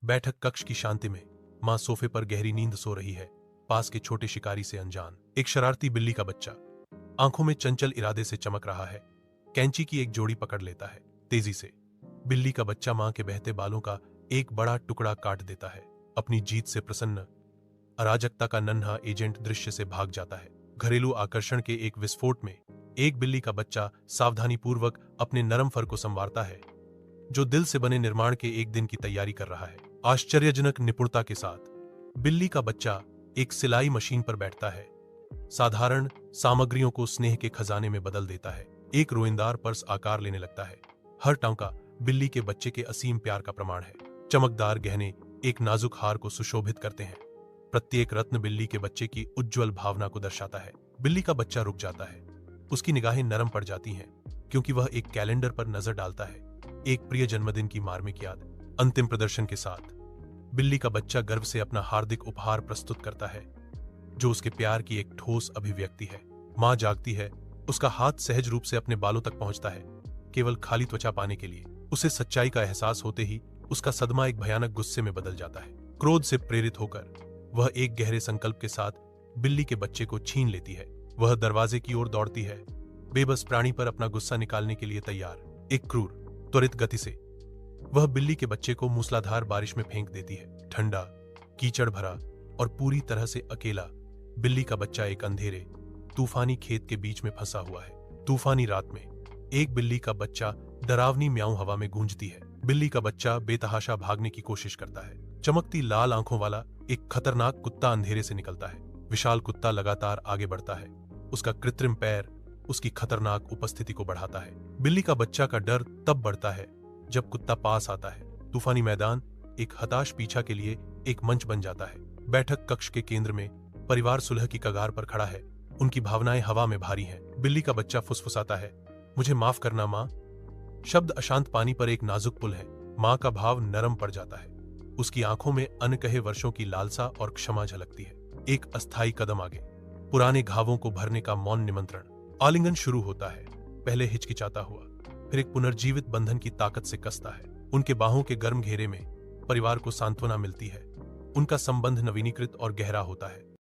बैठक कक्ष की शांति में माँ सोफे पर गहरी नींद सो रही है, पास के छोटे शिकारी से अनजान। एक शरारती बिल्ली का बच्चा आंखों में चंचल इरादे से चमक रहा है, कैंची की एक जोड़ी पकड़ लेता है। तेजी से बिल्ली का बच्चा माँ के बहते बालों का एक बड़ा टुकड़ा काट देता है। अपनी जीत से प्रसन्न अराजकता का नन्हा एजेंट दृश्य से भाग जाता है। घरेलू आकर्षण के एक विस्फोट में एक बिल्ली का बच्चा सावधानीपूर्वक अपने नरम फर को संवारता है, जो दिल से बने निर्माण के एक दिन की तैयारी कर रहा है। आश्चर्यजनक निपुणता के साथ बिल्ली का बच्चा एक सिलाई मशीन पर बैठता है, साधारण सामग्रियों को स्नेह के खजाने में बदल देता है। एक रोएंदार पर्स आकार लेने लगता है। हर टांका बिल्ली के बच्चे के असीम प्यार का प्रमाण है। चमकदार गहने एक नाजुक हार को सुशोभित करते हैं। प्रत्येक रत्न बिल्ली के बच्चे की उज्ज्वल भावना को दर्शाता है। बिल्ली का बच्चा रुक जाता है। उसकी निगाहें नरम पड़ जाती हैं, क्योंकि वह एक कैलेंडर पर नजर डालता है, एक प्रिय जन्मदिन की मार्मिक याद। अंतिम प्रदर्शन के साथ बिल्ली का बच्चा गर्व से अपना हार्दिक उपहार प्रस्तुत करता है, जो उसके प्यार की एक ठोस अभिव्यक्ति है। मां जागती है, उसका हाथ सहज रूप से अपने बालों तक पहुंचता है, केवल खाली त्वचा पाने के लिए। उसे सच्चाई का एहसास होते ही उसका सदमा एक भयानक गुस्से में बदल जाता है। क्रोध से प्रेरित होकर वह एक गहरे संकल्प के साथ बिल्ली के बच्चे को छीन लेती है। वह दरवाजे की ओर दौड़ती है, बेबस प्राणी पर अपना गुस्सा निकालने के लिए तैयार। एक क्रूर त्वरित गति से वह बिल्ली के बच्चे को मूसलाधार बारिश में फेंक देती है। ठंडा, कीचड़ भरा और पूरी तरह से अकेला बिल्ली का बच्चा एक अंधेरे तूफानी खेत के बीच में फंसा हुआ है। तूफानी रात में एक बिल्ली का बच्चा डरावनी म्याऊं हवा में गूंजती है। बिल्ली का बच्चा बेतहाशा भागने की कोशिश करता है। चमकती लाल आंखों वाला एक खतरनाक कुत्ता अंधेरे से निकलता है। विशाल कुत्ता लगातार आगे बढ़ता है। उसका कृत्रिम पैर उसकी खतरनाक उपस्थिति को बढ़ाता है। बिल्ली का बच्चा का डर तब बढ़ता है जब कुत्ता पास आता है। तूफानी मैदान एक हताश पीछा के लिए एक मंच बन जाता है। बैठक कक्ष के केंद्र में परिवार सुलह की कगार पर खड़ा है। उनकी भावनाएं हवा में भारी हैं। बिल्ली का बच्चा फुसफुसाता है, मुझे माफ करना माँ। शब्द अशांत पानी पर एक नाजुक पुल है। माँ का भाव नरम पड़ जाता है। उसकी आंखों में अनकहे वर्षों की लालसा और क्षमा झलकती है। एक अस्थायी कदम आगे, पुराने घावों को भरने का मौन निमंत्रण। आलिंगन शुरू होता है, पहले हिचकिचाता हुआ, फिर एक पुनर्जीवित बंधन की ताकत से कसता है। उनके बाहों के गर्म घेरे में परिवार को सांत्वना मिलती है। उनका संबंध नवीनीकृत और गहरा होता है।